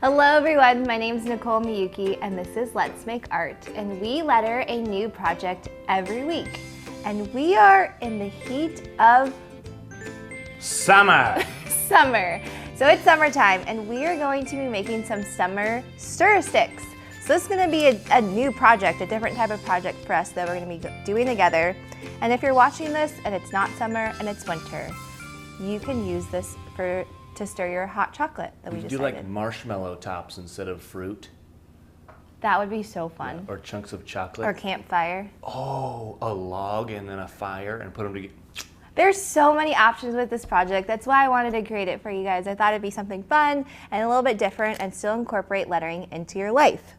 Hello everyone, my name is Nicole Miyuki and this is Let's Make Art, and we letter a new project every week. And we are in the heat of summer. Summer. So it's summertime and we are going to be making some summer stir sticks. So this is going to be a new project, a different type of project for us that we're going to be doing together. And if you're watching this and it's not summer and it's winter, you can use this to stir your hot chocolate that we decided. Do like marshmallow tops instead of fruit? That would be so fun. Or chunks of chocolate. Or campfire. Oh, a log and then a fire and put them together. There's so many options with this project. That's why I wanted to create it for you guys. I thought it'd be something fun and a little bit different and still incorporate lettering into your life.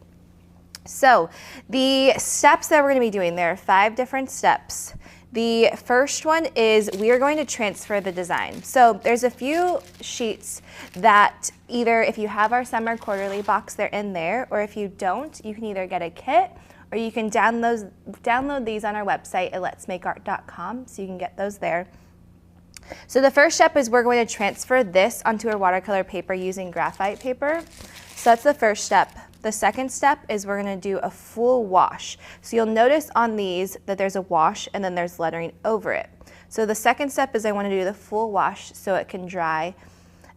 So the steps that we're going to be doing, there are 5 different steps. The first one is we are going to transfer the design. So there's a few sheets that either if you have our summer quarterly box, they're in there, or if you don't, you can either get a kit or you can download these on our website at letsmakeart.com, so you can get those there. So the first step is we're going to transfer this onto our watercolor paper using graphite paper. So that's the first step. The second step is we're going to do a full wash. So you'll notice on these that there's a wash and then there's lettering over it. So the second step is I want to do the full wash so it can dry.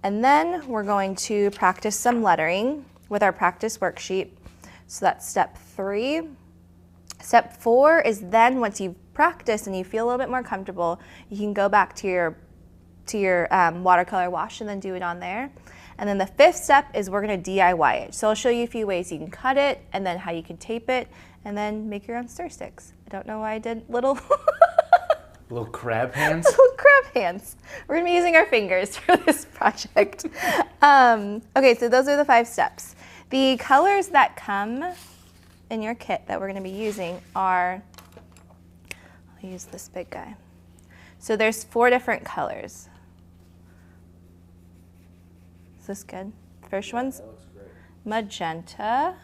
And then we're going to practice some lettering with our practice worksheet. So that's step 3. Step 4 is then once you've practiced and you feel a little bit more comfortable, you can go back to your watercolor wash and then do it on there. And then the 5th step is we're going to DIY it. So I'll show you a few ways you can cut it and then how you can tape it and then make your own stir sticks. I don't know why I did little little crab hands? Little crab hands. We're going to be using our fingers for this project. Okay, so those are the 5 steps. The colors that come in your kit that we're going to be using are, I'll use this big guy. So there's 4 different colors. Is this good? First one's magenta,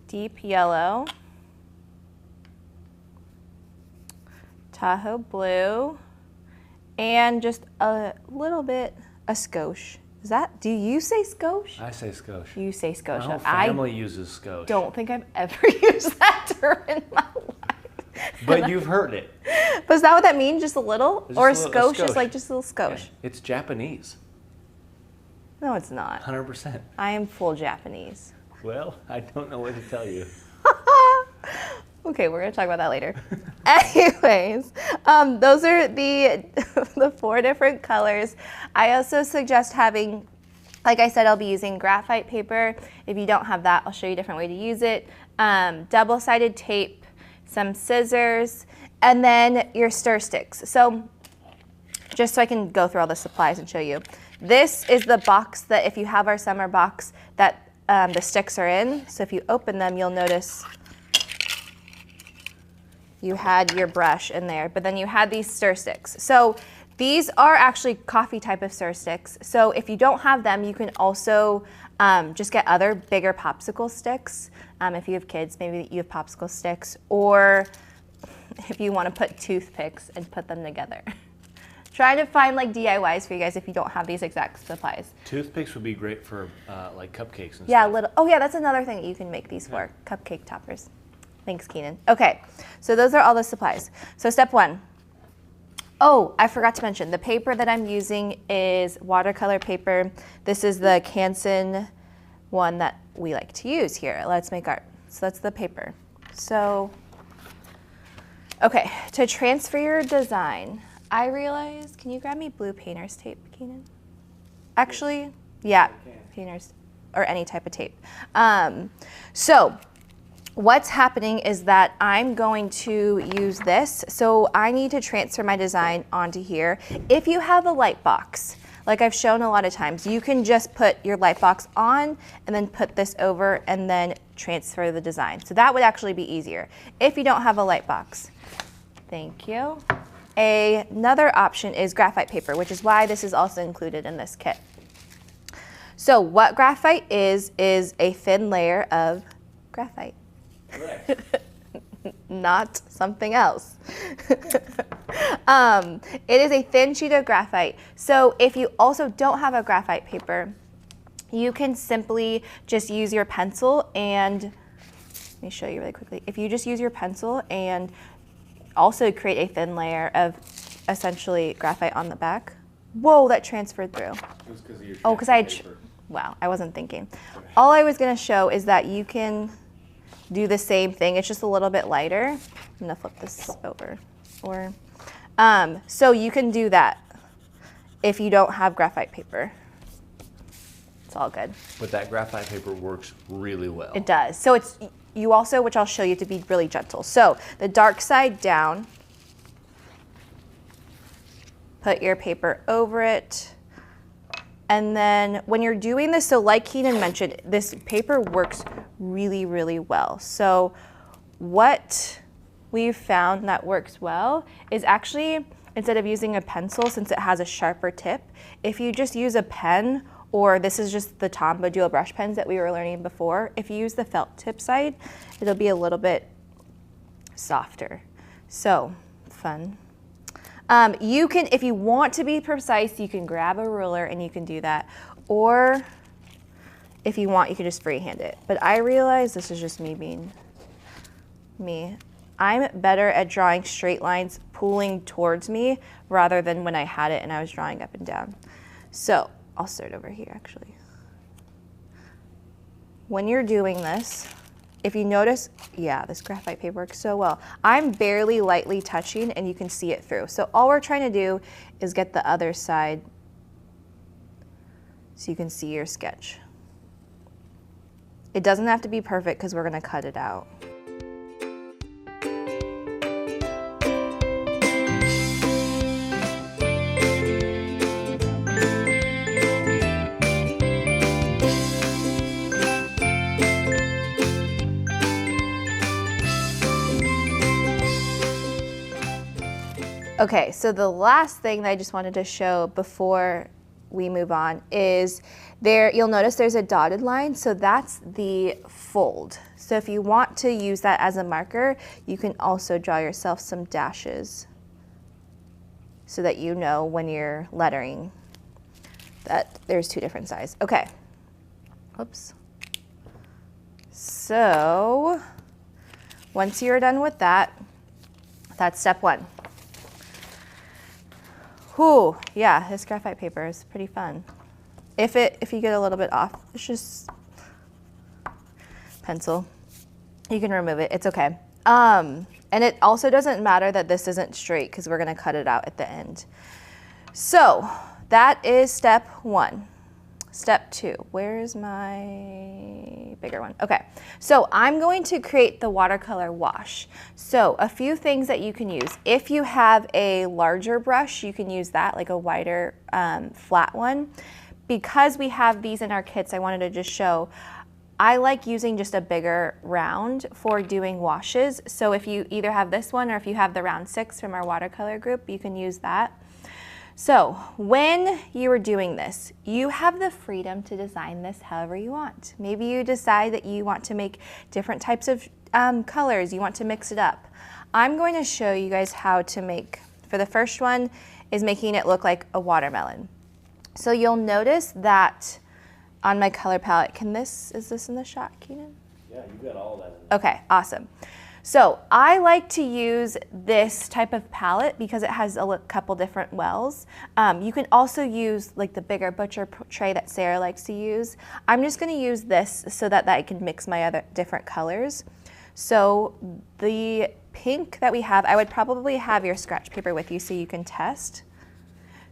deep yellow, Tahoe blue, and just a little bit a skosh. Is that, do you say skosh? I say skosh. You say skosh. My whole family uses skosh. Don't think I've ever used that term in my life. But you've heard it. But is that what that means? Just a little? Just or a a skosh is skosh. like just a little skosh? Yeah, it's Japanese. No, it's not. 100%. I am full Japanese. Well, I don't know what to tell you. Okay, we're going to talk about that later. Anyways, those are the 4 different colors. I also suggest having, like I said, I'll be using graphite paper. If you don't have that, I'll show you a different way to use it. Double-sided tape, some scissors, and then your stir sticks. So just so I can go through all the supplies and show you. This is the box that if you have our summer box that the sticks are in. So if you open them, you'll notice you had your brush in there, but then you had these stir sticks. So these are actually coffee type of stir sticks. So if you don't have them, you can also just get other bigger popsicle sticks. If you have kids, maybe you have popsicle sticks, or if you want to put toothpicks and put them together. Try to find like DIYs for you guys if you don't have these exact supplies. Toothpicks would be great for like cupcakes and yeah, stuff. Oh yeah, that's another thing that you can make these for, cupcake toppers. Thanks, Keenan. Okay, so those are all the supplies. So step 1. Oh, I forgot to mention, the paper that I'm using is watercolor paper. This is the Canson one that we like to use here at Let's Make Art. So that's the paper. So, okay, to transfer your design, I realized, can you grab me blue painter's tape, Keenan? Actually, yeah, painter's, or any type of tape. So, what's happening is that I'm going to use this. So I need to transfer my design onto here. If you have a light box, like I've shown a lot of times, you can just put your light box on and then put this over and then transfer the design. So that would actually be easier if you don't have a light box. Thank you. Another option is graphite paper, which is why this is also included in this kit. So what graphite is a thin layer of graphite. Not something else. It is a thin sheet of graphite. So if you also don't have a graphite paper, you can simply just use your pencil and, let me show you really quickly. If you just use your pencil and also create a thin layer of essentially graphite on the back. Whoa, that transferred through. It was because of your because I, paper. wow, I wasn't thinking. All I was gonna show is that you can do the same thing. It's just a little bit lighter. I'm gonna flip this over. So you can do that if you don't have graphite paper. It's all good. But that graphite paper works really well. It does. So it's, you also, which I'll show you, to be really gentle. So the dark side down, put your paper over it. And then when you're doing this, so like Keenan mentioned, this paper works really, really well. So what we've found that works well is actually, instead of using a pencil, since it has a sharper tip, if you just use a pen, or this is just the Tombow dual brush pens that we were learning before, if you use the felt tip side, it'll be a little bit softer. So, fun. You can, if you want to be precise, you can grab a ruler and you can do that. Or if you want, you can just freehand it. But I realize this is just me being me. I'm better at drawing straight lines pulling towards me rather than when I had it and I was drawing up and down. So I'll start over here actually. When you're doing this, if you notice, yeah, this graphite paper works so well. I'm barely lightly touching and you can see it through. So all we're trying to do is get the other side so you can see your sketch. It doesn't have to be perfect because we're gonna cut it out. Okay, so the last thing that I just wanted to show before we move on is there, you'll notice there's a dotted line, so that's the fold. So if you want to use that as a marker, you can also draw yourself some dashes so that you know when you're lettering that there's two different sides. Okay, whoops. So once you're done with that, that's step one. Whew, yeah, this graphite paper is pretty fun. If you get a little bit off, it's just pencil. You can remove it, it's okay. And it also doesn't matter that this isn't straight because we're gonna cut it out at the end. So that is step one. Step two, where's my bigger one? Okay, so I'm going to create the watercolor wash. So a few things that you can use. If you have a larger brush, you can use that, like a wider flat one. Because we have these in our kits, I wanted to just show, I like using just a bigger round for doing washes. So if you either have this one or if you have the round 6 from our watercolor group, you can use that. So when you are doing this, you have the freedom to design this however you want. Maybe you decide that you want to make different types of colors, you want to mix it up. I'm going to show you guys how to make, for the first one, is making it look like a watermelon. So you'll notice that on my color palette, is this in the shot, Keenan? Yeah, you got all that in there. Okay, awesome. So I like to use this type of palette because it has a couple different wells. You can also use like the bigger butcher tray that Sarah likes to use. I'm just gonna use this so that I can mix my other different colors. So the pink that we have, I would probably have your scratch paper with you so you can test.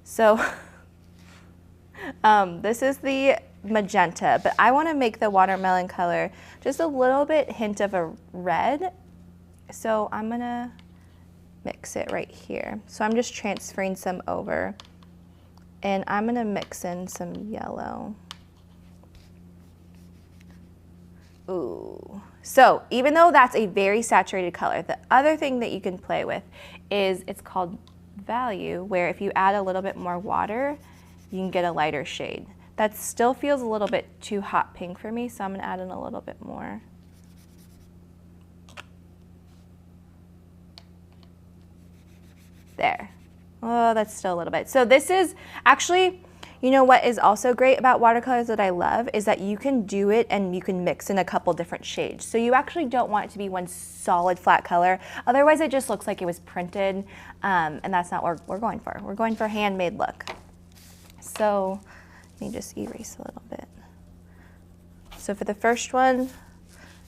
So this is the magenta, but I wanna make the watermelon color just a little bit hint of a red. So I'm gonna mix it right here. So I'm just transferring some over and I'm gonna mix in some yellow. Ooh. So even though that's a very saturated color, the other thing that you can play with is it's called value, where if you add a little bit more water, you can get a lighter shade. That still feels a little bit too hot pink for me, so I'm gonna add in a little bit more. There. Oh, that's still a little bit. So this is actually, you know what is also great about watercolors that I love is that you can do it and you can mix in a couple different shades. So you actually don't want it to be one solid flat color. Otherwise it just looks like it was printed, and that's not what we're going for. We're going for handmade look. So let me just erase a little bit. So for the first one,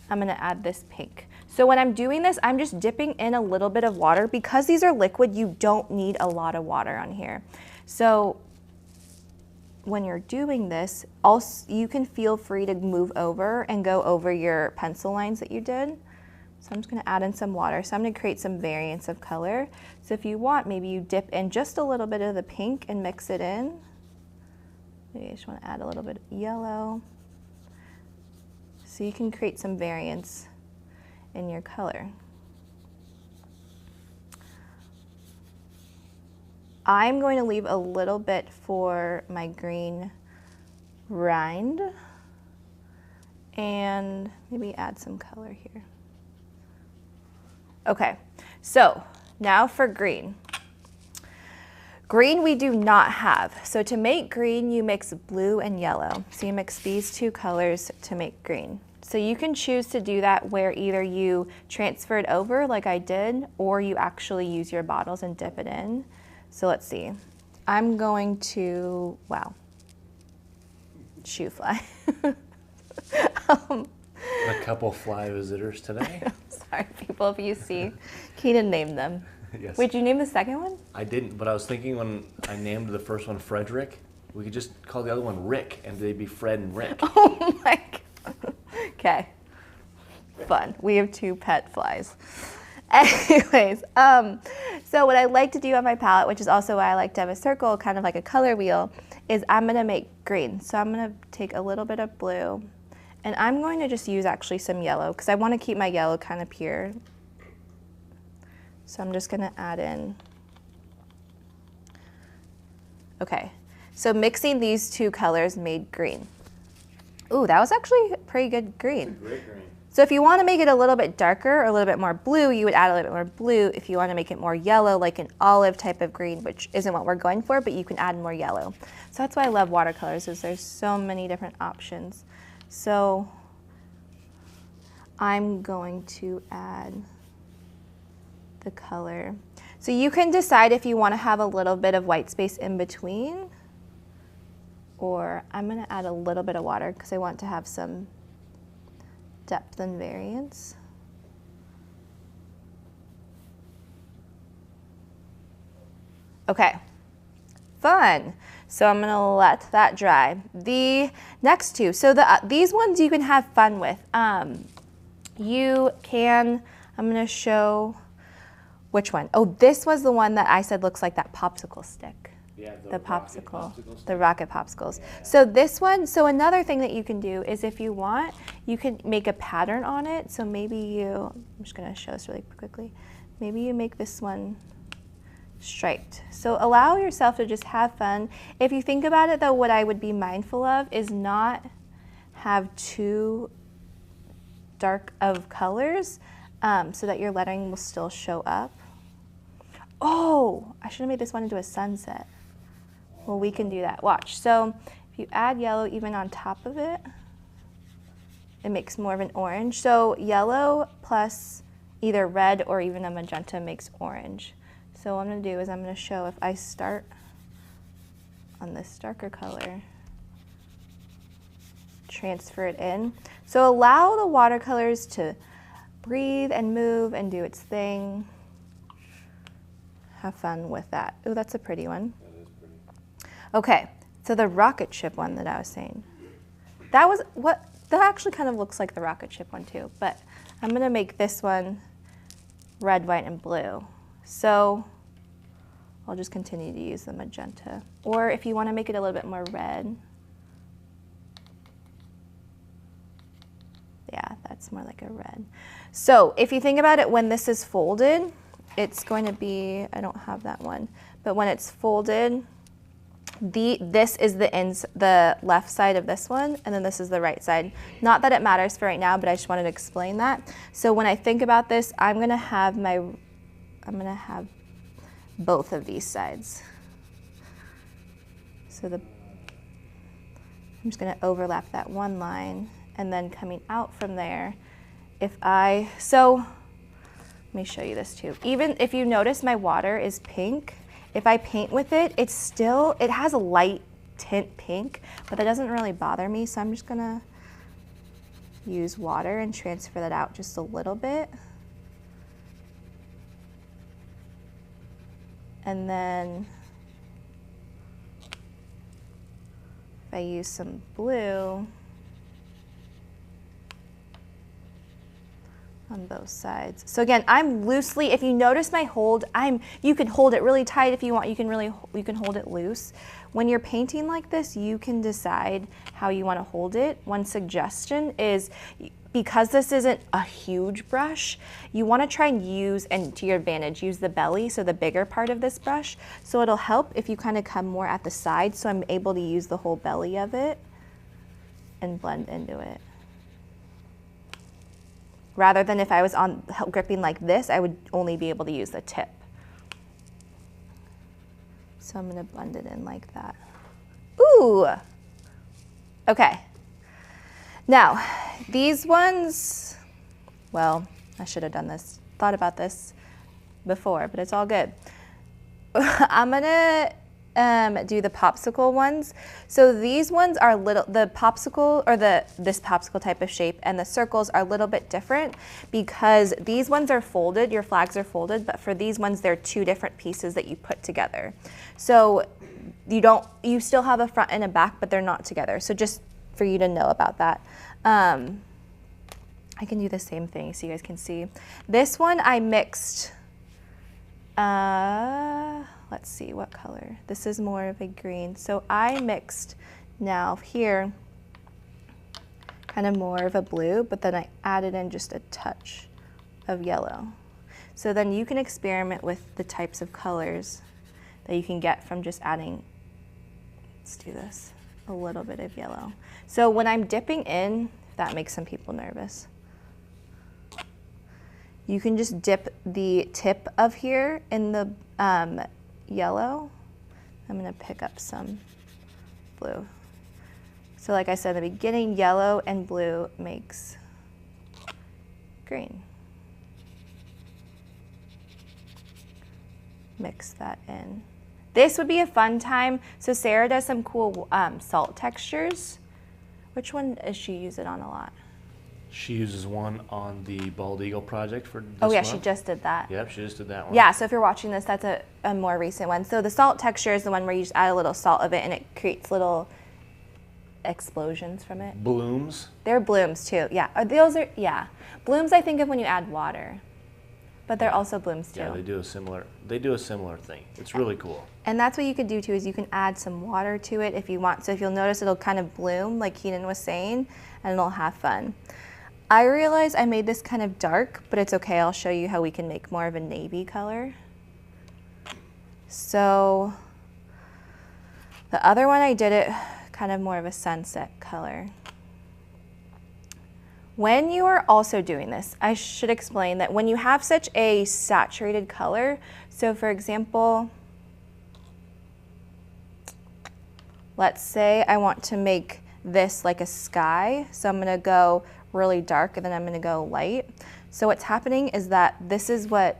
I'm gonna add this pink. So when I'm doing this, I'm just dipping in a little bit of water. Because these are liquid, you don't need a lot of water on here. So when you're doing this, also, you can feel free to move over and go over your pencil lines that you did. So I'm just gonna add in some water. So I'm gonna create some variance of color. So if you want, maybe you dip in just a little bit of the pink and mix it in. Maybe I just wanna add a little bit of yellow. So you can create some variance in your color. I'm going to leave a little bit for my green rind and maybe add some color here. Okay, so now for green. Green we do not have. So to make green, you mix blue and yellow. So you mix these two colors to make green. So you can choose to do that where either you transfer it over like I did, or you actually use your bottles and dip it in. So let's see. I'm going to, wow, shoe fly. A couple fly visitors today. Sorry, people, if you see. Keenan named them. Yes. Wait, did you name the second one? I didn't, but I was thinking when I named the first one Frederick, we could just call the other one Rick, and they'd be Fred and Rick. Oh my God. Okay. Fun. We have two pet flies. Anyways, so what I like to do on my palette, which is also why I like to have a circle, kind of like a color wheel, is I'm gonna make green. So I'm gonna take a little bit of blue, and I'm going to just use actually some yellow, because I wanna keep my yellow kind of pure. So I'm just gonna add in. Okay, so mixing these two colors made green. Ooh, that was actually a pretty good green. Great green. So if you want to make it a little bit darker or a little bit more blue, you would add a little bit more blue. If you want to make it more yellow, like an olive type of green, which isn't what we're going for, but you can add more yellow. So that's why I love watercolors, is there's so many different options. So I'm going to add the color. So you can decide if you want to have a little bit of white space in between, or I'm going to add a little bit of water because I want to have some depth and variance. Okay, fun. So I'm gonna let that dry. The next two, so these ones you can have fun with. You can, I'm gonna show which one. Oh, this was the one that I said looks like that popsicle stick. Yeah, the popsicle, popsicle the rocket popsicles. Yeah. So this one, so another thing that you can do is if you want, you can make a pattern on it. So maybe you, I'm just gonna show this really quickly. Maybe you make this one striped. So allow yourself to just have fun. If you think about it though, what I would be mindful of is not have too dark of colors so that your lettering will still show up. Oh, I should have made this one into a sunset. Well, we can do that. Watch. So if you add yellow even on top of it, it makes more of an orange. So yellow plus either red or even a magenta makes orange. So what I'm going to do is I'm going to show if I start on this darker color, transfer it in. So allow the watercolors to breathe and move and do its thing. Have fun with that. Oh, that's a pretty one. That is pretty. Okay, so the rocket ship one that I was saying, that was what, that actually kind of looks like the rocket ship one too, but I'm gonna make this one red, white, and blue. So I'll just continue to use the magenta. Or if you wanna make it a little bit more red, yeah, that's more like a red. So if you think about it, when this is folded, it's going to be, I don't have that one, but when it's folded, this is the left side of this one, and then this is the right side. Not that it matters for right now, but I just wanted to explain that. So when I think about this, I'm gonna have both of these sides. So I'm just gonna overlap that one line, and then coming out from there, so let me show you this too. Even if you notice my water is pink, if I paint with it, it has a light tint pink, but that doesn't really bother me, so I'm just gonna use water and transfer that out just a little bit. And then if I use some blue on both sides. So again, I'm loosely, if you notice my hold, you can hold it really tight if you want, you can hold it loose. When you're painting like this, you can decide how you want to hold it. One suggestion is, because this isn't a huge brush, you want to try and use, and to your advantage, use the belly, so the bigger part of this brush. So it'll help if you kind of come more at the side, so I'm able to use the whole belly of it and blend into it. Rather than if I was gripping like this, I would only be able to use the tip. So I'm gonna blend it in like that. Ooh, okay. Now, these ones, well, I should have thought about this before, but it's all good. I'm gonna do the popsicle ones. So these ones are the popsicle, or this popsicle type of shape, and the circles are a little bit different because these ones are folded, your flags are folded, but for these ones, they're two different pieces that you put together. So you still have a front and a back, but they're not together. So just for you to know about that. I can do the same thing so you guys can see. This one I mixed, let's see what color. This is more of a green. So I mixed now here kind of more of a blue, but then I added in just a touch of yellow. So then you can experiment with the types of colors that you can get from just adding, let's do this, a little bit of yellow. So when I'm dipping in, that makes some people nervous. You can just dip the tip of here in the yellow. I'm gonna pick up some blue. So like I said in the beginning, yellow and blue makes green. Mix that in. This would be a fun time. So Sarah does some cool salt textures. Which one does she use it on a lot? She uses one on the Bald Eagle project for this Oh yeah, month. she just did that. Yep, she just did that one. Yeah, so if you're watching this, that's a more recent one. So the salt texture is the one where you just add a little salt of it and it creates little explosions from it. Blooms. They're blooms too, yeah. Yeah. Blooms I think of when you add water, but they're also blooms too. Yeah, they do a similar thing. It's really cool. And that's what you could do too, is you can add some water to it if you want. So if you'll notice, it'll kind of bloom like Keenan was saying, and it'll have fun. I realize I made this kind of dark, but it's okay. I'll show you how we can make more of a navy color. So the other one I did it kind of more of a sunset color. When you are also doing this, I should explain that when you have such a saturated color, so for example, let's say I want to make this like a sky, so I'm gonna go really dark and then I'm gonna go light. So what's happening is that this is what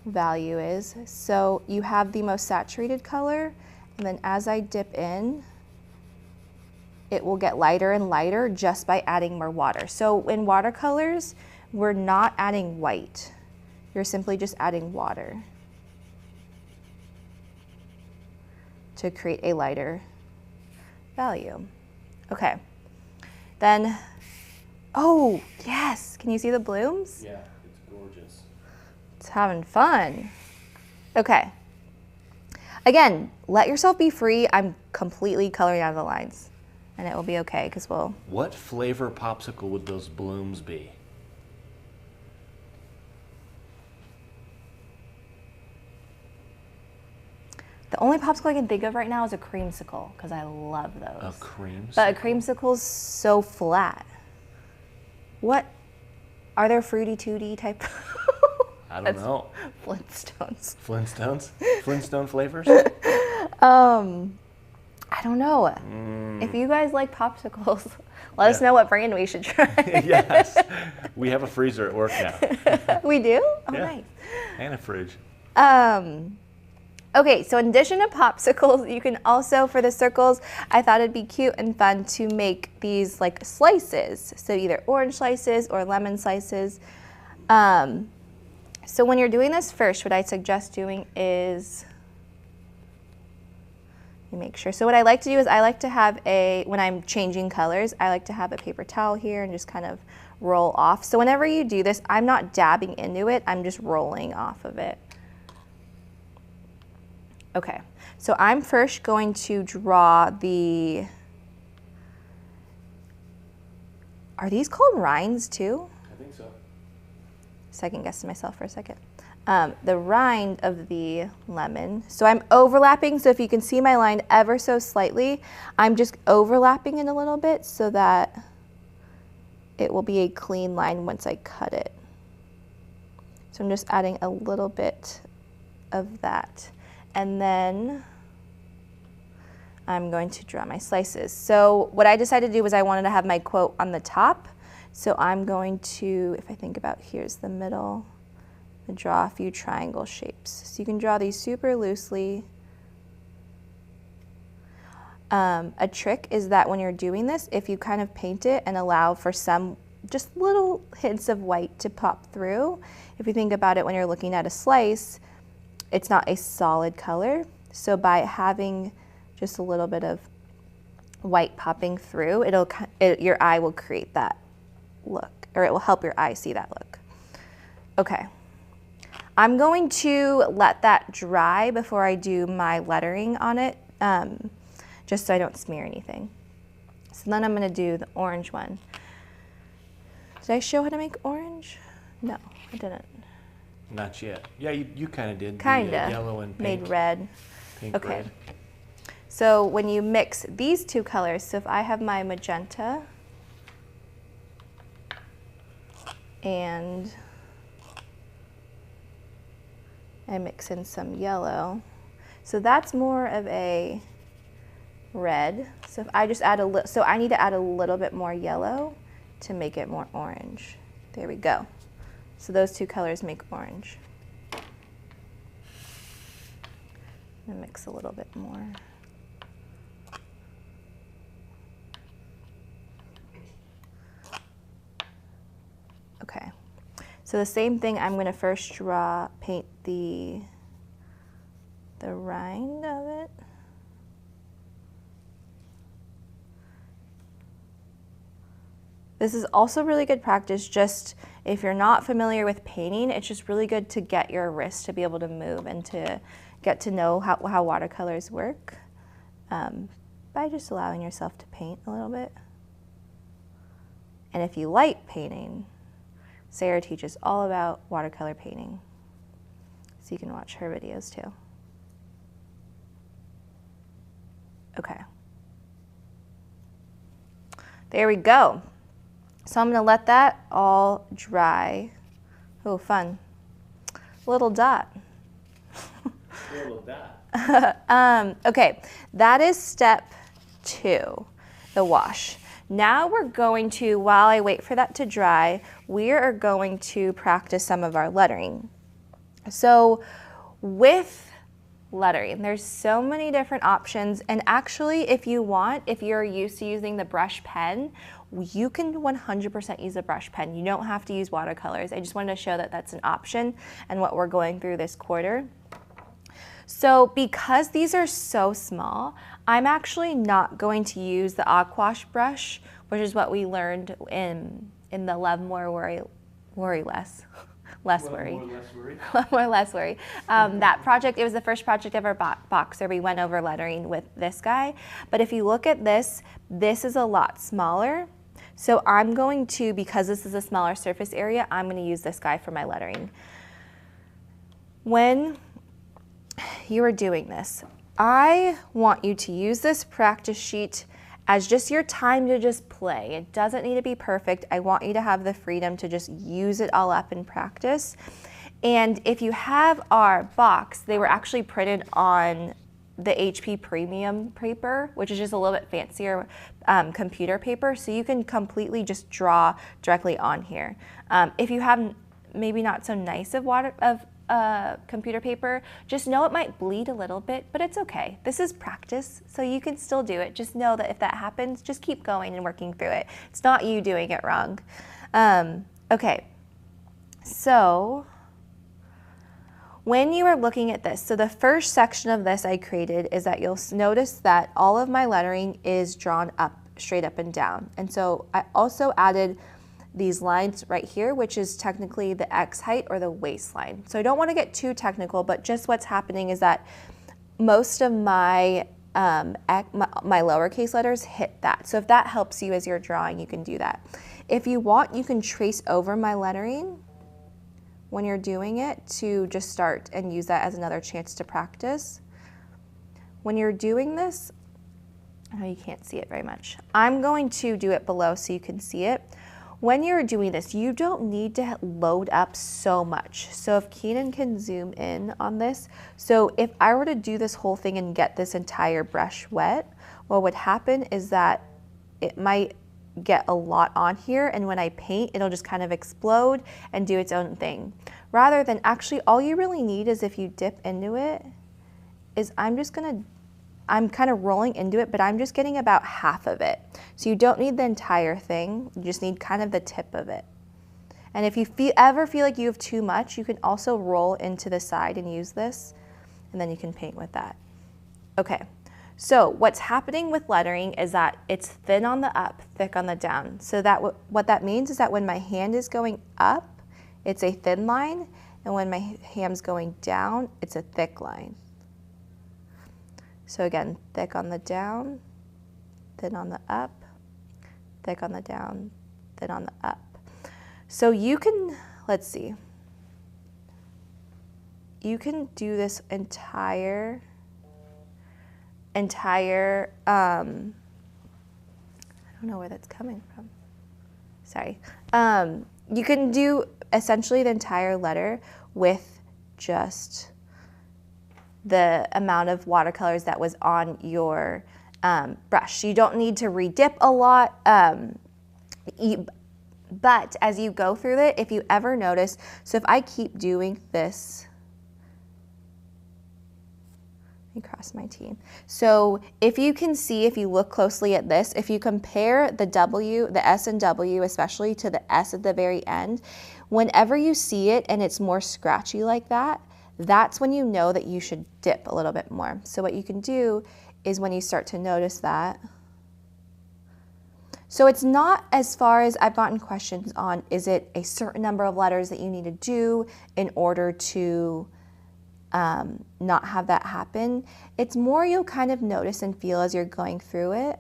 value is. So you have the most saturated color, and then as I dip in, it will get lighter and lighter just by adding more water. So in watercolors, we're not adding white. You're simply just adding water to create a lighter value. Okay. Then, oh, yes. Can you see the blooms? Yeah, it's gorgeous. It's having fun. Okay. Again, let yourself be free. I'm completely coloring out of the lines, and it will be okay because we'll... What flavor popsicle would those blooms be? The only popsicle I can think of right now is a creamsicle because I love those. A creamsicle? But a creamsicle's so flat. What? Are there fruity tooty type? I don't know. Flintstones. Flintstones? Flintstone flavors? I don't know. If you guys like popsicles, let us know what brand we should try. Yes. We have a freezer at work now. We do? Oh, Yeah. nice. And a fridge. Okay, so in addition to popsicles, you can also, for the circles, I thought it'd be cute and fun to make these like slices. So either orange slices or lemon slices. So when you're doing this first, what I suggest doing is, you make sure. So what I like to do is I like to have when I'm changing colors, I like to have a paper towel here and just kind of roll off. So whenever you do this, I'm not dabbing into it, I'm just rolling off of it. Okay, so I'm first going to draw are these called rinds too? I think so. Second guessing myself for a second. The rind of the lemon. So I'm overlapping, so if you can see my line ever so slightly, I'm just overlapping it a little bit so that it will be a clean line once I cut it. So I'm just adding a little bit of that. And then I'm going to draw my slices. So what I decided to do was I wanted to have my quote on the top. So I'm going to, if I think about here's the middle, draw a few triangle shapes. So you can draw these super loosely. A trick is that when you're doing this, if you kind of paint it and allow for some just little hints of white to pop through, if you think about it when you're looking at a slice, it's not a solid color. So by having just a little bit of white popping through, your eye will create that look, or it will help your eye see that look. Okay. I'm going to let that dry before I do my lettering on it, just so I don't smear anything. So then I'm going to do the orange one. Did I show how to make orange? No, I didn't. Not yet. Yeah, you kind of did. Kinda. Yellow and pink. Made red. Pink, Okay. red. So when you mix these two colors, so if I have my magenta and I mix in some yellow, so that's more of a red. So if I just add I need to add a little bit more yellow to make it more orange. There we go. So those two colors make orange. And mix a little bit more. Okay. So the same thing, I'm going to first paint the rind of it. This is also really good practice, just if you're not familiar with painting, it's just really good to get your wrist to be able to move and to get to know how watercolors work by just allowing yourself to paint a little bit. And if you like painting, Sarah teaches all about watercolor painting, so you can watch her videos too. Okay. There we go. So I'm going to let that all dry. Oh, fun. Little dot. Little dot. Okay, that is step 2, the wash. Now we're going to, while I wait for that to dry, we are going to practice some of our lettering. So with lettering, there's so many different options, and actually if you're used to using the brush pen, you can 100% use a brush pen. You don't have to use watercolors. I just wanted to show that that's an option and what we're going through this quarter. So because these are so small, I'm actually not going to use the aquash brush, which is what we learned in the Love More, Worry Less. Less worry. More, less worry. Love More, Less Worry. That project, it was the first project of our box where we went over lettering with this guy. But if you look at this is a lot smaller. So I'm going to, because this is a smaller surface area, I'm going to use this guy for my lettering. When you are doing this, I want you to use this practice sheet as just your time to just play. It doesn't need to be perfect. I want you to have the freedom to just use it all up in practice. And if you have our box, they were actually printed on the HP Premium paper, which is just a little bit fancier computer paper, so you can completely just draw directly on here. If you have maybe not so nice of computer paper, just know it might bleed a little bit, but it's okay. This is practice, so you can still do it. Just know that if that happens, just keep going and working through it. It's not you doing it wrong. Okay, so when you are looking at this, so the first section of this I created is that you'll notice that all of my lettering is drawn up, straight up and down. And so I also added these lines right here, which is technically the X height or the waistline. So I don't want to get too technical, but just what's happening is that most of my lowercase letters hit that. So if that helps you as you're drawing, you can do that. If you want, you can trace over my lettering when you're doing it to just start and use that as another chance to practice. When you're doing this, I know you can't see it very much. I'm going to do it below so you can see it. When you're doing this, you don't need to load up so much. So if Keenan can zoom in on this. So if I were to do this whole thing and get this entire brush wet, what would happen is that it might get a lot on here, and when I paint, it'll just kind of explode and do its own thing. Rather than actually, all you really need is if you dip into it, is I'm kind of rolling into it, but I'm just getting about half of it. So you don't need the entire thing, you just need kind of the tip of it. And if you ever feel like you have too much, you can also roll into the side and use this, and then you can paint with that. Okay. So what's happening with lettering is that it's thin on the up, thick on the down. So that what that means is that when my hand is going up, it's a thin line, and when my hand's going down, it's a thick line. So again, thick on the down, thin on the up, thick on the down, thin on the up. So you can, let's see, you can do this entire I don't know where that's coming from. Sorry. You can do essentially the entire letter with just the amount of watercolors that was on your brush. You don't need to re-dip a lot, but as you go through it, if you ever notice, so if I keep doing this, let me cross my T. So if you can see, if you look closely at this, if you compare the W, the S and W, especially to the S at the very end, whenever you see it and it's more scratchy like that, that's when you know that you should dip a little bit more. So what you can do is when you start to notice that. So it's not as far as I've gotten questions on, is it a certain number of letters that you need to do in order to not have that happen. It's more you'll kind of notice and feel as you're going through it.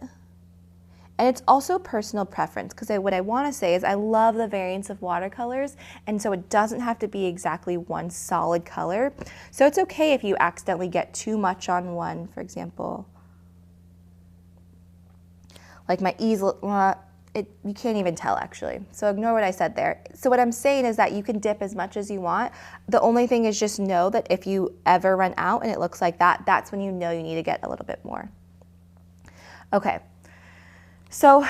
And it's also personal preference, because what I want to say is I love the variance of watercolors, and so it doesn't have to be exactly one solid color. So it's okay if you accidentally get too much on one, for example. Like my easel, you can't even tell actually. So ignore what I said there. So what I'm saying is that you can dip as much as you want. The only thing is just know that if you ever run out and it looks like that, that's when you know you need to get a little bit more. Okay, so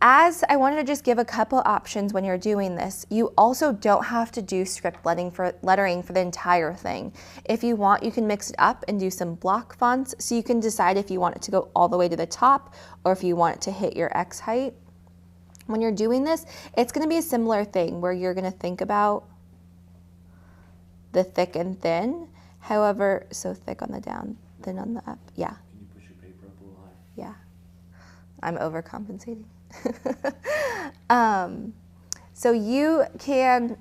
as I wanted to just give a couple options when you're doing this, you also don't have to do script lettering for the entire thing. If you want, you can mix it up and do some block fonts, so you can decide if you want it to go all the way to the top or if you want it to hit your X height. When you're doing this, it's going to be a similar thing where you're going to think about the thick and thin. However, so thick on the down, thin on the up. Yeah. Can you push your paper up a little high? Yeah. I'm overcompensating. So you can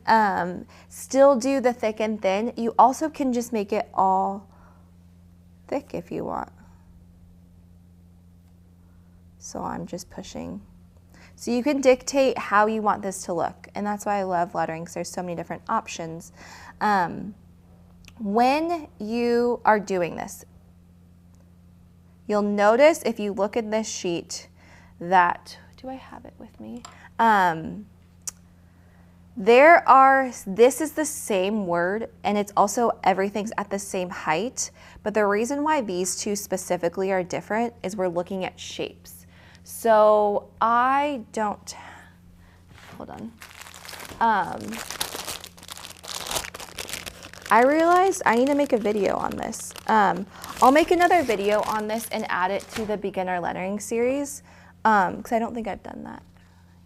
still do the thick and thin. You also can just make it all thick if you want. So I'm just pushing. So you can dictate how you want this to look, and that's why I love lettering, because there's so many different options. When you are doing this, you'll notice if you look at this sheet that, do I have it with me? This is the same word, and it's also everything's at the same height, but the reason why these two specifically are different is we're looking at shapes. So I don't, hold on. I realized I need to make a video on this. I'll make another video on this and add it to the beginner lettering series, because I don't think I've done that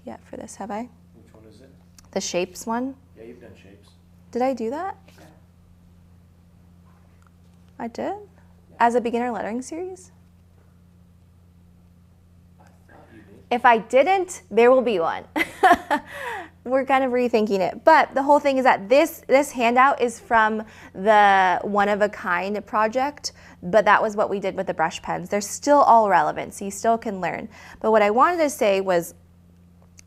yet for this, have I? Which one is it? The shapes one? Yeah, you've done shapes. Did I do that? Yeah. I did? As a beginner lettering series? I thought you did. If I didn't, there will be one. We're kind of rethinking it. But the whole thing is that this handout is from the One of a Kind project, but that was what we did with the brush pens. They're still all relevant, so you still can learn. But what I wanted to say was,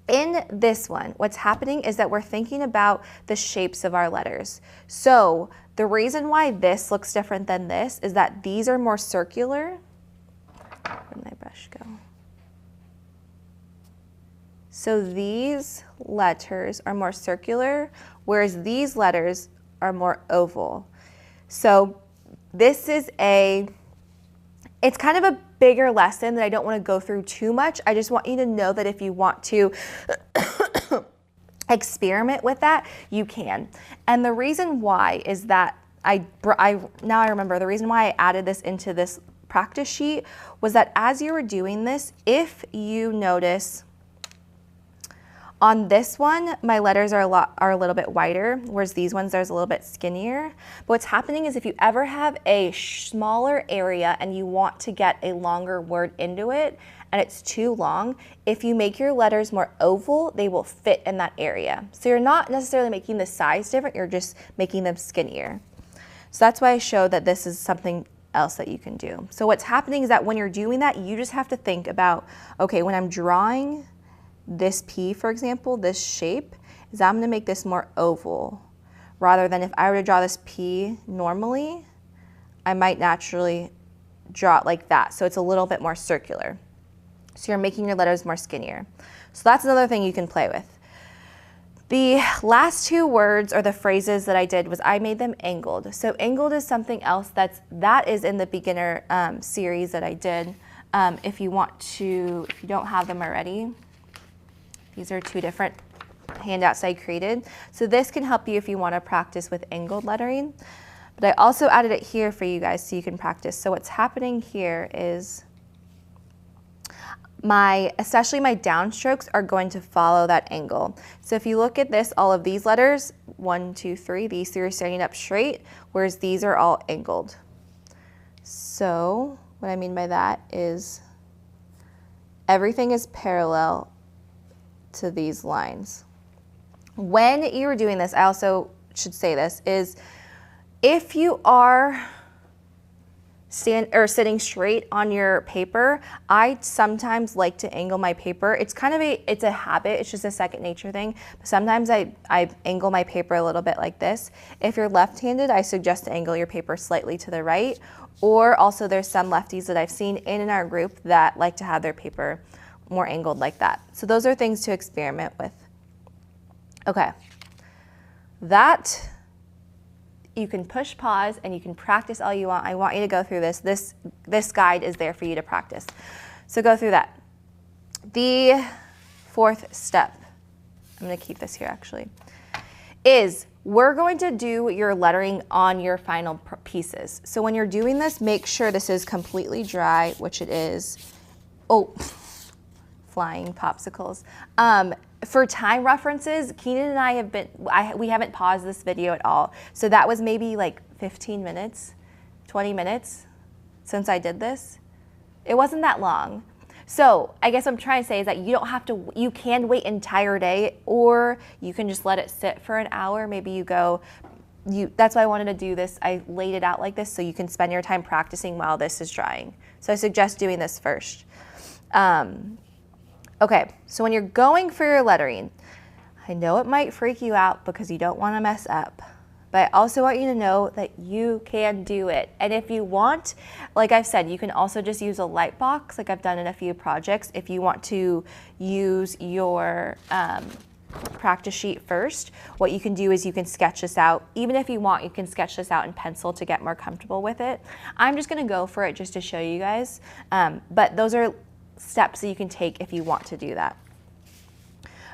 in this one, what's happening is that we're thinking about the shapes of our letters. So the reason why this looks different than this is that these are more circular. Where did my brush go? So these letters are more circular, whereas these letters are more oval. So this is it's kind of a bigger lesson that I don't want to go through too much. I just want you to know that if you want to experiment with that, you can. And the reason why is that now I remember the reason why I added this into this practice sheet was that as you were doing this, if you notice on this one, my letters are a little bit wider, whereas these ones, there's a little bit skinnier. But what's happening is if you ever have a smaller area and you want to get a longer word into it, and it's too long, if you make your letters more oval, they will fit in that area. So you're not necessarily making the size different, you're just making them skinnier. So that's why I showed that this is something else that you can do. So what's happening is that when you're doing that, you just have to think about, okay, when I'm drawing this P, for example, this shape, is I'm gonna make this more oval, rather than if I were to draw this P normally, I might naturally draw it like that. So it's a little bit more circular. So you're making your letters more skinnier. So that's another thing you can play with. The last two words or the phrases that I did was I made them angled. So angled is something else that is in the beginner series that I did. If you don't have them already, these are two different handouts I created. So this can help you if you want to practice with angled lettering. But I also added it here for you guys so you can practice. So what's happening here is especially my downstrokes are going to follow that angle. So if you look at this, all of these letters, 1, 2, 3, these three are standing up straight, whereas these are all angled. So what I mean by that is everything is parallel to these lines. When you're doing this, I also should say this, is if you are sitting straight on your paper, I sometimes like to angle my paper. It's a habit, it's just a second nature thing. Sometimes I angle my paper a little bit like this. If you're left-handed, I suggest to angle your paper slightly to the right, or also there's some lefties that I've seen in our group that like to have their paper more angled like that. So those are things to experiment with. Okay, that you can push pause and you can practice all you want. I want you to go through this. This guide is there for you to practice. So go through that. The fourth step, I'm gonna keep this here actually, is we're going to do your lettering on your final pieces. So when you're doing this, make sure this is completely dry, which it is. Oh, flying popsicles. For time references, Keenan and I we haven't paused this video at all. So that was maybe like 15 minutes, 20 minutes since I did this. It wasn't that long. So I guess what I'm trying to say is that you can wait an entire day, or you can just let it sit for an hour. Maybe that's why I wanted to do this. I laid it out like this so you can spend your time practicing while this is drying. So I suggest doing this first. Okay, so when you're going for your lettering, I know it might freak you out because you don't want to mess up, but I also want you to know that you can do it. And if you want, like I've said, you can also just use a light box like I've done in a few projects if you want to use your practice sheet first, what you can do is you can sketch this out. Even if you want, you can sketch this out in pencil to get more comfortable with it. I'm just gonna go for it just to show you guys, but those are steps that you can take if you want to do that.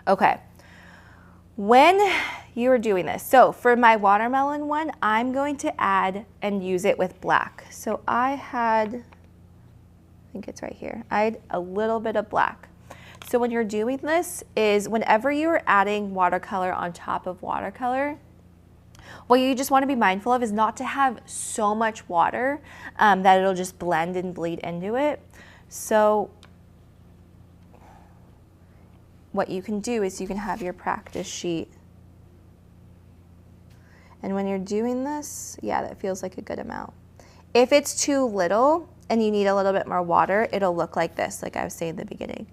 Okay, when you're doing this, so for my watermelon one, I'm going to add and use it with black. So I think it's right here, I had a little bit of black. So when you're doing this is whenever you're adding watercolor on top of watercolor, what you just want to be mindful of is not to have so much water that it'll just blend and bleed into it. So what you can do is you can have your practice sheet. And when you're doing this, yeah, that feels like a good amount. If it's too little and you need a little bit more water, it'll look like this, like I was saying in the beginning.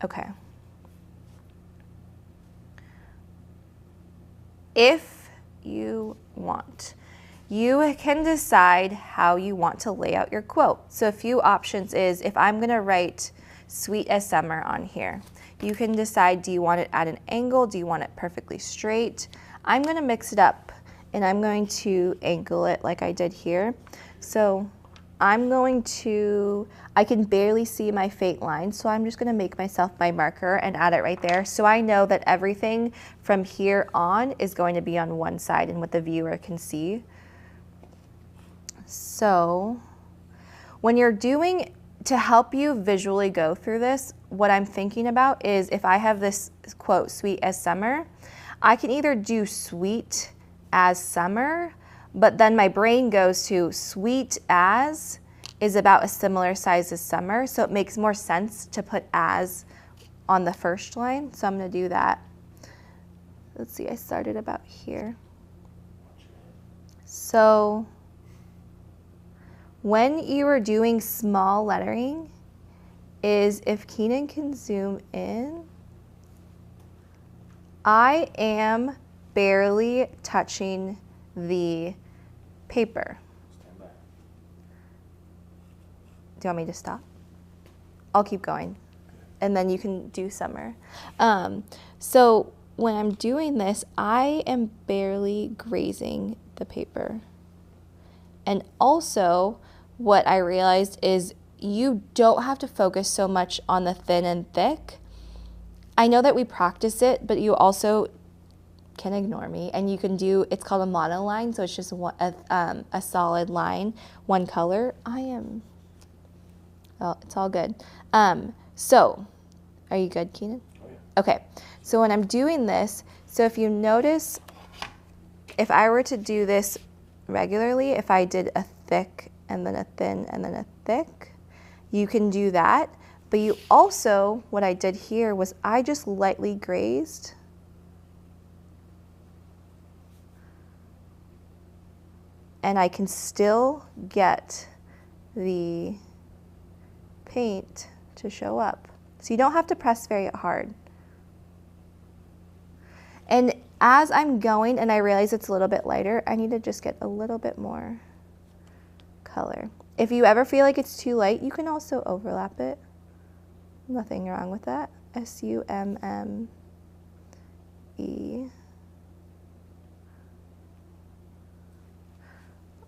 Okay. If you want, you can decide how you want to lay out your quote. So a few options is if I'm gonna write sweet as summer on here, you can decide, do you want it at an angle? Do you want it perfectly straight? I'm gonna mix it up and I'm going to angle it like I did here. So I'm going to, I can barely see my faint line, so I'm just gonna make myself my marker and add it right there. So I know that everything from here on is going to be on one side and what the viewer can see. So when you're doing, to help you visually go through this, what I'm thinking about is if I have this quote, sweet as summer, I can either do sweet as summer, but then my brain goes to sweet as is about a similar size as summer, so it makes more sense to put as on the first line. So I'm gonna do that. Let's see, I started about here. So when you are doing small lettering is if Keenan can zoom in, I am barely touching the paper. Stand by. Do you want me to stop? I'll keep going. And then you can do summer. So when I'm doing this, I am barely grazing the paper. And also what I realized is you don't have to focus so much on the thin and thick. I know that we practice it, but you also can ignore me and you can do, it's called a monoline, so it's just a solid line, one color. Well, it's all good. So, are you good, Keenan? Oh, yeah. Okay, so when I'm doing this, so if you notice, if I were to do this regularly, if I did a thick and then a thin and then a thick, you can do that. But you also, what I did here was I just lightly grazed. And I can still get the paint to show up. So you don't have to press very hard. And as I'm going and I realize it's a little bit lighter, I need to just get a little bit more color. If you ever feel like it's too light, you can also overlap it. Nothing wrong with that. SUMME.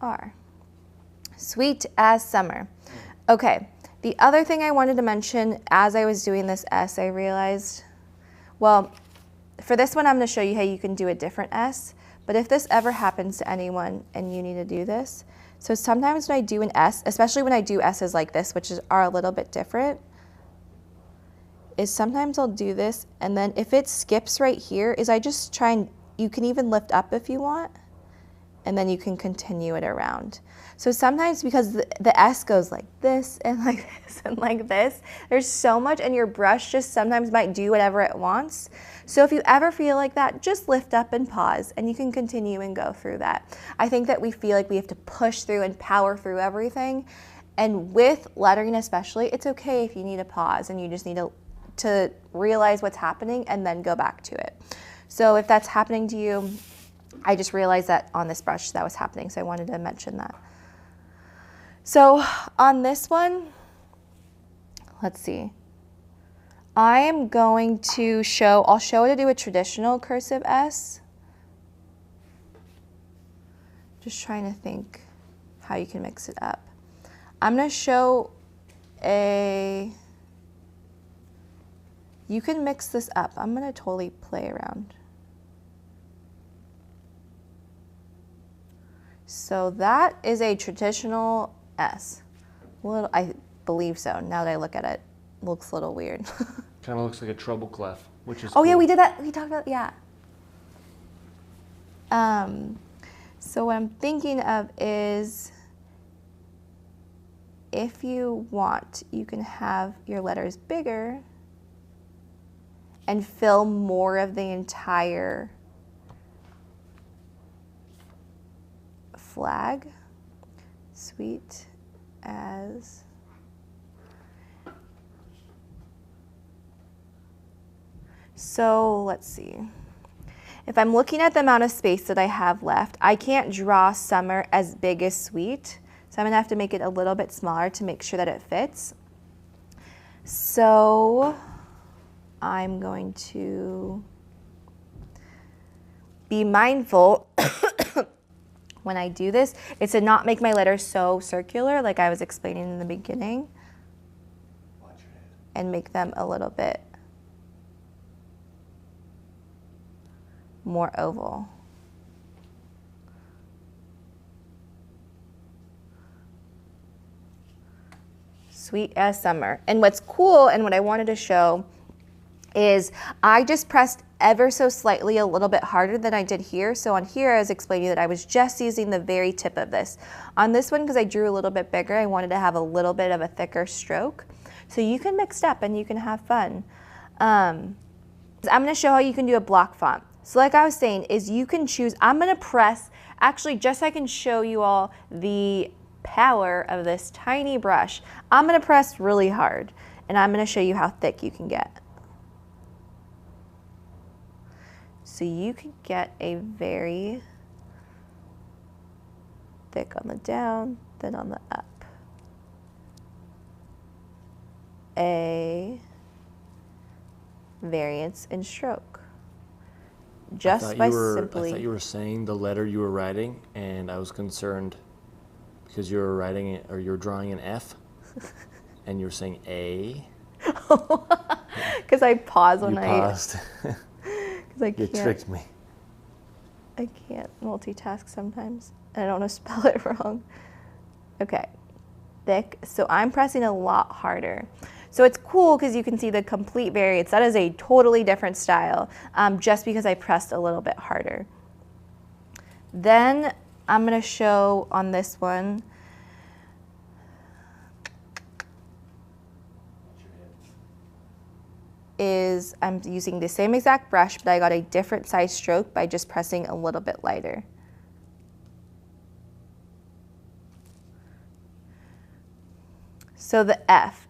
R. Sweet as summer. Okay, the other thing I wanted to mention as I was doing this S, I realized, well, for this one I'm going to show you how you can do a different S, but if this ever happens to anyone and you need to do this, so sometimes when I do an S, especially when I do S's like this, which are a little bit different, is sometimes I'll do this, and then if it skips right here, is I just try and, you can even lift up if you want, and then you can continue it around. So sometimes because the S goes like this and like this and like this, there's so much, and your brush just sometimes might do whatever it wants. So if you ever feel like that, just lift up and pause, and you can continue and go through that. I think that we feel like we have to push through and power through everything, and with lettering especially, it's okay if you need a pause and you just need to realize what's happening and then go back to it. So if that's happening to you, I just realized that on this brush that was happening, so I wanted to mention that. So on this one, let's see. I am going to I'll show how to do a traditional cursive S. Just trying to think how you can mix it up. I'm going to show you can mix this up. I'm going to totally play around. So that is a traditional S. Well, I believe so. Now that I look at it, it looks a little weird. Kind of looks like a treble clef, which is Oh cool. yeah, we did that. We talked about, yeah. So what I'm thinking of is, if you want, you can have your letters bigger and fill more of the entire flag. Sweet as. So let's see. If I'm looking at the amount of space that I have left, I can't draw summer as big as sweet. So I'm gonna have to make it a little bit smaller to make sure that it fits. So I'm going to be mindful when I do this, is to not make my letters so circular like I was explaining in the beginning. Watch your head. And make them a little bit more oval. Sweet as summer. And what's cool, and what I wanted to show, is I just pressed ever so slightly a little bit harder than I did here. So on here I was explaining that I was just using the very tip of this. On this one, because I drew a little bit bigger, I wanted to have a little bit of a thicker stroke. So you can mix it up and you can have fun. I'm going to show how you can do a block font. So like I was saying, is you can choose, I'm going to press, actually just so I can show you all the power of this tiny brush, I'm going to press really hard and I'm going to show you how thick you can get. So you can get a very thick on the down, then on the up. A variance in stroke. Just by simply. I thought you were saying the letter you were writing, and I was concerned because you were writing it, or you were drawing an F, and you were saying A. Because I pause when you paused. Because I can't. You tricked me. I can't multitask sometimes, and I don't want to spell it wrong. Okay, thick. So I'm pressing a lot harder. So it's cool because you can see the complete variance. That is a totally different style, just because I pressed a little bit harder. Then I'm going to show on this one. Is I'm using the same exact brush, but I got a different size stroke by just pressing a little bit lighter. So the F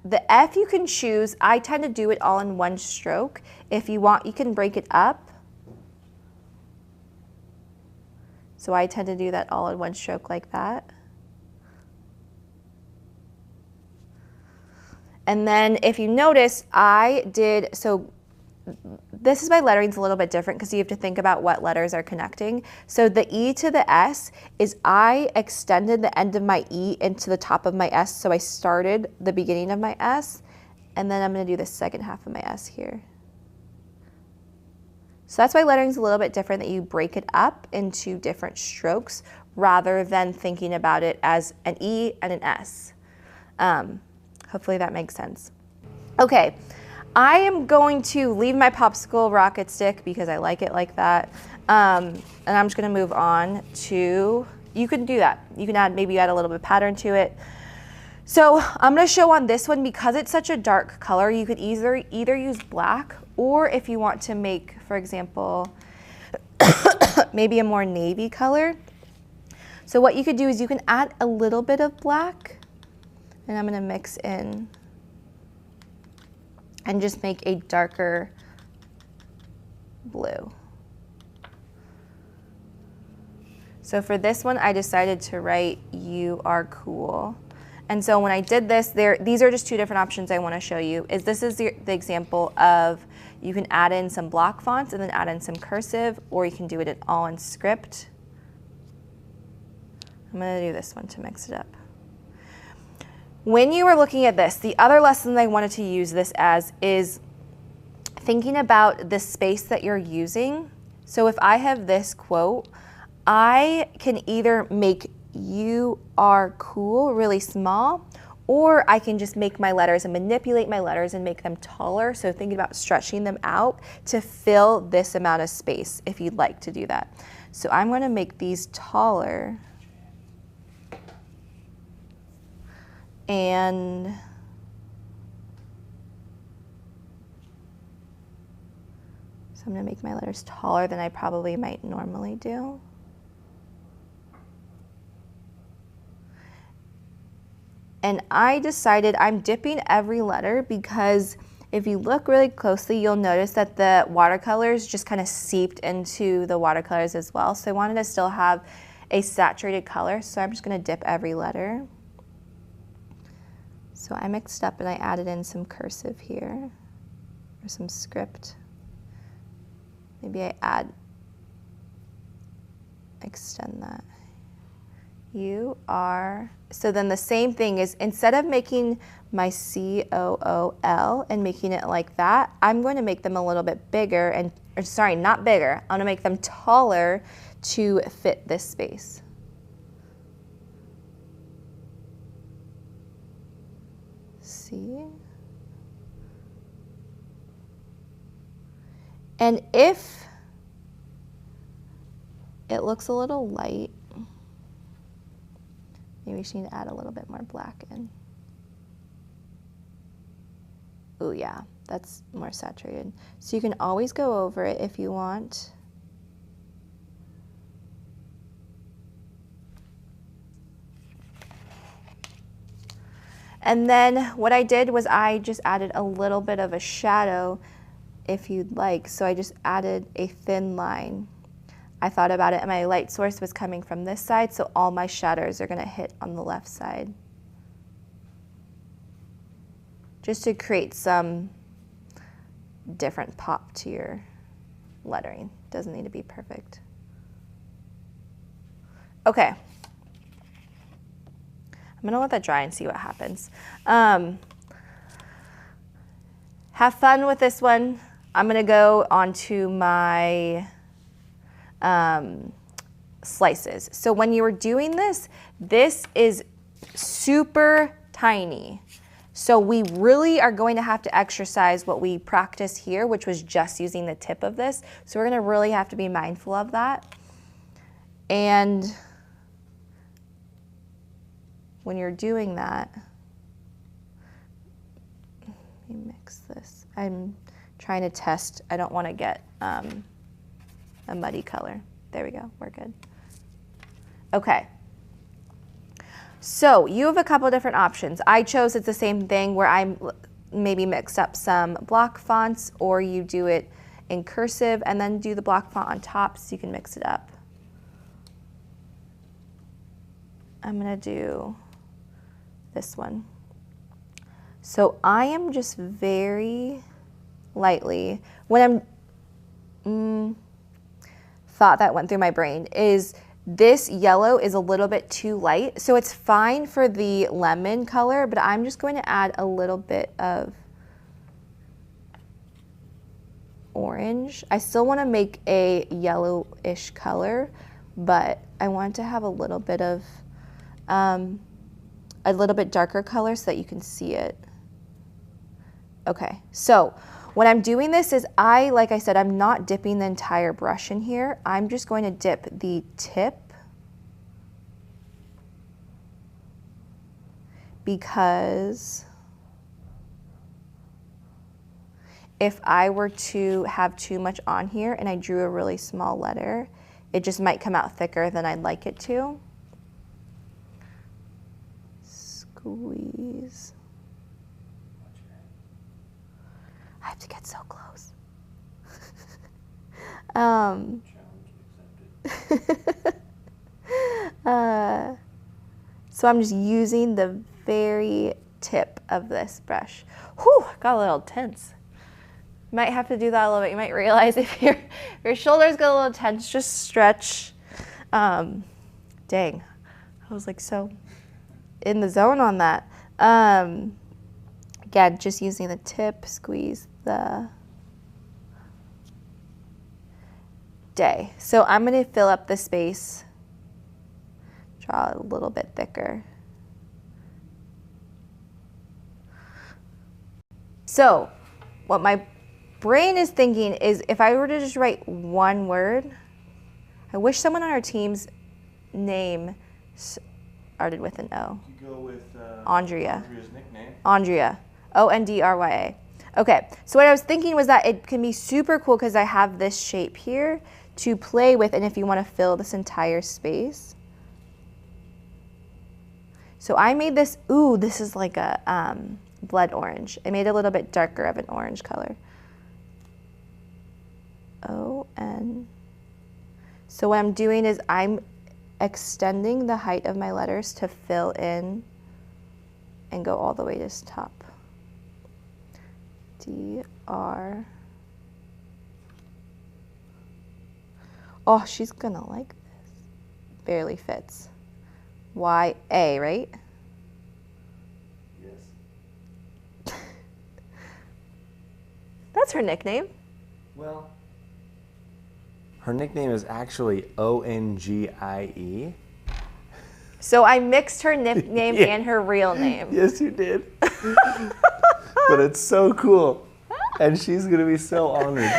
you can choose. I tend to do it all in one stroke. If you want, you can break it up. So I tend to do that all in one stroke like that. And then if you notice, so this is my lettering's a little bit different because you have to think about what letters are connecting. So the E to the S is I extended the end of my E into the top of my S. So I started the beginning of my S, and then I'm going to do the second half of my S here. So that's why lettering's a little bit different, that you break it up into different strokes rather than thinking about it as an E and an S. Hopefully that makes sense. Okay. I am going to leave my popsicle rocket stick because I like it like that. And I'm just gonna move on to, you can do that. You can maybe add a little bit of pattern to it. So I'm gonna show on this one, because it's such a dark color, you could either use black, or if you want to make, for example, maybe a more navy color. So what you could do is you can add a little bit of black, and I'm gonna mix in and just make a darker blue. So for this one, I decided to write "You are cool." And so when I did this, these are just two different options I want to show you. This is the example of you can add in some block fonts and then add in some cursive, or you can do it all in script. I'm going to do this one to mix it up. When you were looking at this, the other lesson I wanted to use this as is thinking about the space that you're using. So if I have this quote, I can either make "you are cool" really small, or I can just make my letters and manipulate my letters and make them taller. So thinking about stretching them out to fill this amount of space if you'd like to do that. So I'm going to make these taller. And so I'm going to make my letters taller than I probably might normally do. And I decided I'm dipping every letter because if you look really closely, you'll notice that the watercolors just kind of seeped into the watercolors as well. So I wanted to still have a saturated color, so I'm just going to dip every letter. So I mixed up and I added in some cursive here, or some script. Maybe I extend that. You are, so then the same thing is, instead of making my C-O-O-L and making it like that, I'm going to make them a little bit bigger, and, or sorry, not bigger, I'm going to make them taller to fit this space. See? And if it looks a little light, maybe we should need to add a little bit more black in. Oh yeah, that's more saturated. So you can always go over it if you want. And then what I did was I just added a little bit of a shadow if you'd like. So I just added a thin line. I thought about it, and my light source was coming from this side, so all my shadows are going to hit on the left side. Just to create some different pop to your lettering. Doesn't need to be perfect. Okay. I'm gonna let that dry and see what happens. Have fun with this one. I'm gonna go onto my slices. So when you were doing this, this is super tiny. So we really are going to have to exercise what we practiced here, which was just using the tip of this. So we're gonna really have to be mindful of that. And when you're doing that, let me mix this. I'm trying to test, I don't want to get a muddy color. There we go, we're good. Okay. So you have a couple different options. I chose it's the same thing where I maybe mixed up some block fonts, or you do it in cursive and then do the block font on top so you can mix it up. I'm gonna do this one. So I am just very lightly, when I'm, thought that went through my brain is this yellow is a little bit too light, so it's fine for the lemon color, but I'm just going to add a little bit of orange. I still want to make a yellowish color, but I want to have a little bit of a little bit darker color so that you can see it. Okay, so when I'm doing this is like I said, I'm not dipping the entire brush in here. I'm just going to dip the tip because if I were to have too much on here and I drew a really small letter, it just might come out thicker than I'd like it to. Squeeze. I have to get so close. So I'm just using the very tip of this brush. Whew, got a little tense. Might have to do that a little bit. You might realize if your shoulders get a little tense, just stretch. Dang, I was like so in the zone on that. Again, just using the tip, squeeze the day. So I'm gonna fill up the space, draw a little bit thicker. So what my brain is thinking is if I were to just write one word, I wish someone on our team's name started with an O. You go with Andrea. Andrea's nickname. Andrea. Ondrya. Okay, so what I was thinking was that it can be super cool because I have this shape here to play with, and if you want to fill this entire space. So I made this, ooh, this is like a blood orange. I made it a little bit darker of an orange color. O-N. So what I'm doing is I'm extending the height of my letters to fill in and go all the way to the top. D-R. Oh, she's gonna like this. Barely fits. Y-A, right? Yes. That's her nickname. Well, her nickname is actually O-N-G-I-E. So I mixed her nickname Yeah. and her real name. Yes, you did. But it's so cool. And she's going to be so honored.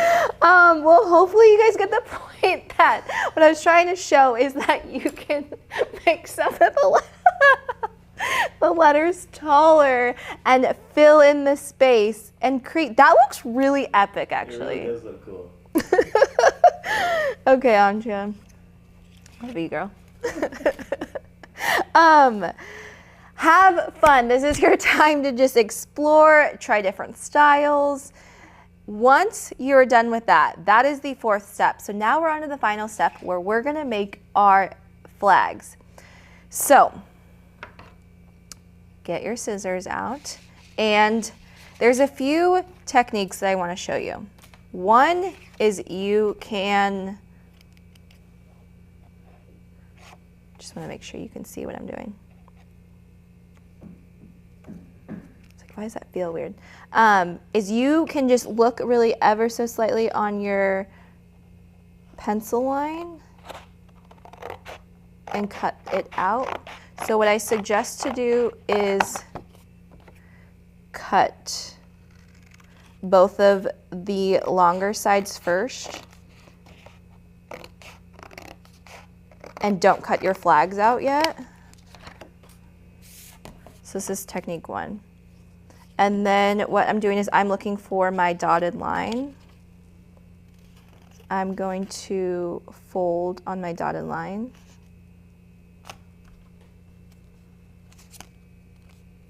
Well, hopefully you guys get the point that what I was trying to show is that you can make some of the letters taller and fill in the space and create. That looks really epic, actually. It really does look cool. Okay, Andrea. Love you, girl. Have fun. This is your time to just explore, try different styles. Once you're done with that, that is the fourth step. So now we're on to the final step where we're gonna make our flags. So get your scissors out, and there's a few techniques that I wanna show you. One is you can, just wanna make sure you can see what I'm doing. Why does that feel weird? Is you can just look really ever so slightly on your pencil line and cut it out. So what I suggest to do is cut both of the longer sides first, and don't cut your flags out yet. So this is technique one. And then what I'm doing is I'm looking for my dotted line. I'm going to fold on my dotted line.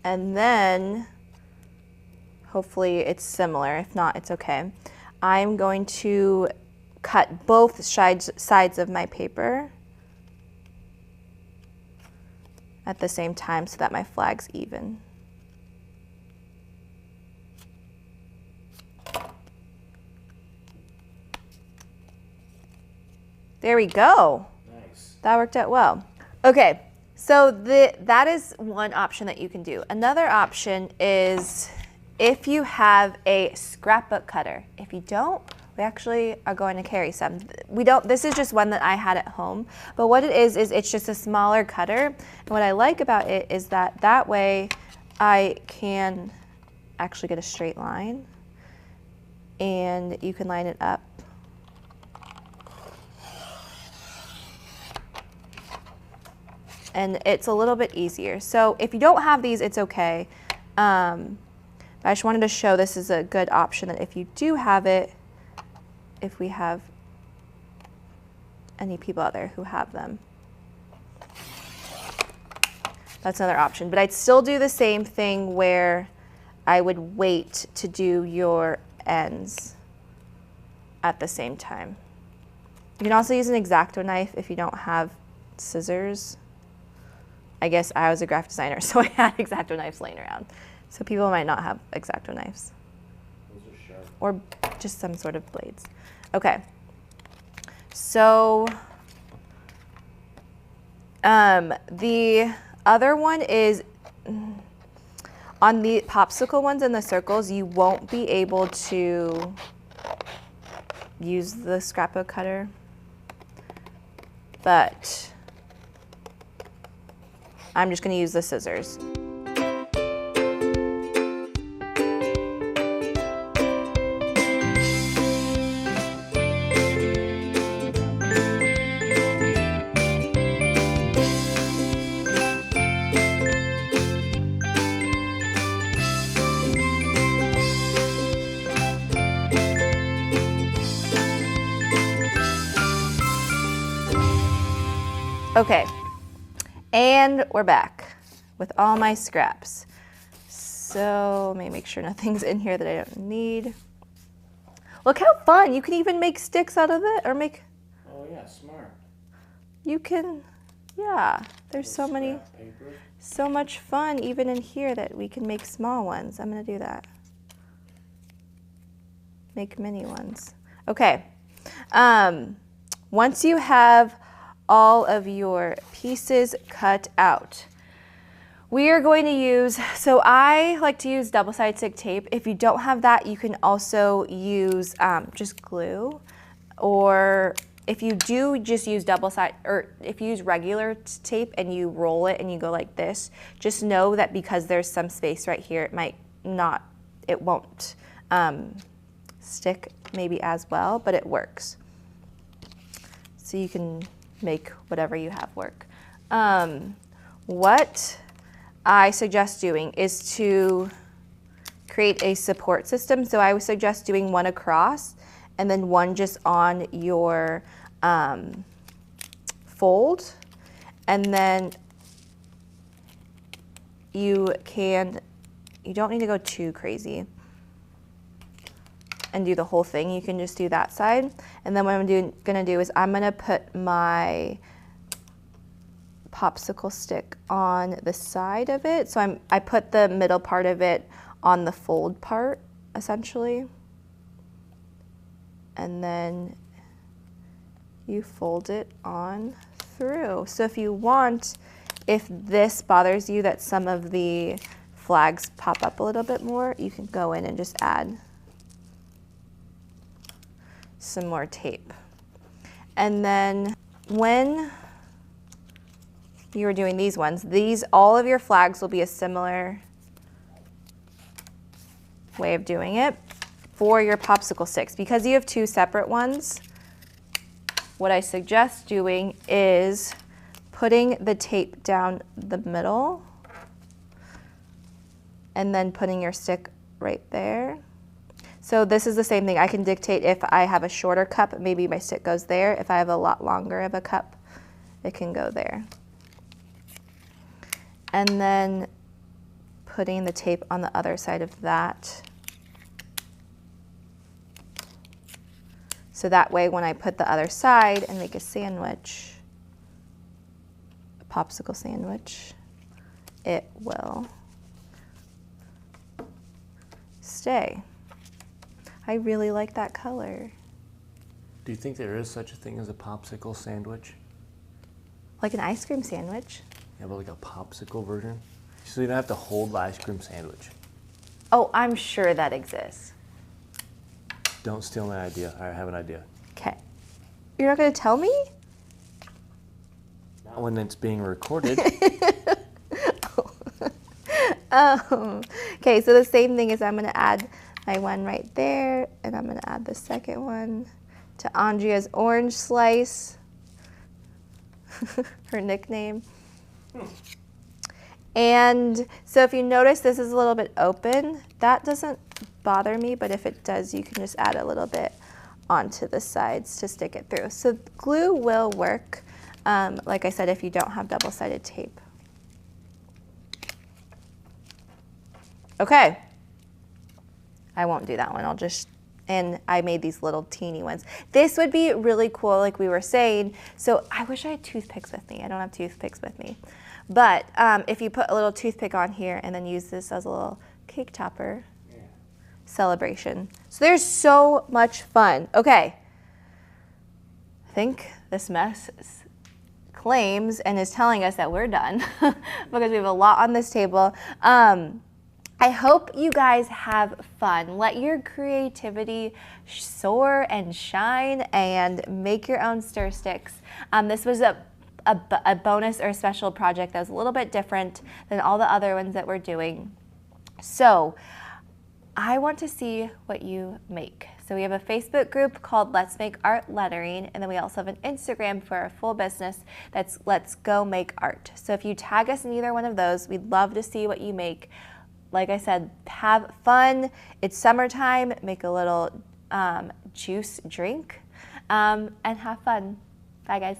And then, hopefully it's similar. If not, it's okay. I'm going to cut both sides of my paper at the same time so that my flag's even. There we go. Nice. That worked out well. Okay, so that is one option that you can do. Another option is if you have a scrapbook cutter. If you don't, we actually are going to carry some. We don't, this is just one that I had at home, but what it is it's just a smaller cutter. And what I like about it is that way I can actually get a straight line, and you can line it up. And it's a little bit easier. So if you don't have these, it's okay. But I just wanted to show this is a good option that if you do have it, if we have any people out there who have them, that's another option. But I'd still do the same thing where I would wait to do your ends at the same time. You can also use an X-Acto knife if you don't have scissors. I guess I was a graphic designer, so I had X-Acto knives laying around. So people might not have X-Acto knives. Those are sharp. Or just some sort of blades. Okay. So the other one is on the popsicle ones and the circles, you won't be able to use the scrapbook cutter, but I'm just going to use the scissors. Okay, and we're back with all my scraps. So let me make sure nothing's in here that I don't need. Look how fun, you can even make sticks out of it, or make... Oh yeah, smart. You can, yeah, there's so many, so much fun even in here that we can make small ones. I'm gonna do that. Make mini ones. Okay, once you have all of your pieces cut out, we are going to use, so I like to use double-sided stick tape. If you don't have that, you can also use just glue, or if you do just use or if you use regular tape and you roll it and you go like this, just know that because there's some space right here, it won't stick maybe as well, but it works. So you can make whatever you have work. What I suggest doing is to create a support system. So I would suggest doing one across and then one just on your fold. And then you don't need to go too crazy and do the whole thing. You can just do that side. And then what I'm gonna do is I'm gonna put my popsicle stick on the side of it. So I put the middle part of it on the fold part, essentially. And then you fold it on through. So if you want, if this bothers you that some of the flags pop up a little bit more, you can go in and just add some more tape. And then when you are doing these ones, all of your flags will be a similar way of doing it for your popsicle sticks. Because you have two separate ones, what I suggest doing is putting the tape down the middle and then putting your stick right there. So this is the same thing. I can dictate if I have a shorter cup, maybe my stick goes there. If I have a lot longer of a cup, it can go there. And then putting the tape on the other side of that. So that way when I put the other side and make a sandwich, a popsicle sandwich, it will stay. I really like that color. Do you think there is such a thing as a popsicle sandwich? Like an ice cream sandwich? Yeah, but like a popsicle version? So you don't have to hold the ice cream sandwich. Oh, I'm sure that exists. Don't steal my idea. I have an idea. Okay. You're not gonna tell me? Not when it's being recorded. Okay, so the same thing is I'm gonna add my one right there, and I'm gonna add the second one to Andrea's orange slice, her nickname. And so if you notice this is a little bit open, that doesn't bother me, but if it does, you can just add a little bit onto the sides to stick it through. So glue will work, like I said, if you don't have double-sided tape. Okay. I won't do that one. I'll just, and I made these little teeny ones. This would be really cool, like we were saying. So I wish I had toothpicks with me. I don't have toothpicks with me. But if you put a little toothpick on here and then use this as a little cake topper, celebration. So there's so much fun. Okay, I think this mess claims and is telling us that we're done because we have a lot on this table. I hope you guys have fun. Let your creativity soar and shine and make your own stir sticks. This was a bonus or a special project that was a little bit different than all the other ones that we're doing. So I want to see what you make. So we have a Facebook group called Let's Make Art Lettering, and then we also have an Instagram for our full business that's Let's Go Make Art. So if you tag us in either one of those, we'd love to see what you make. Like I said, have fun. It's summertime. Make a little juice drink and have fun. Bye, guys.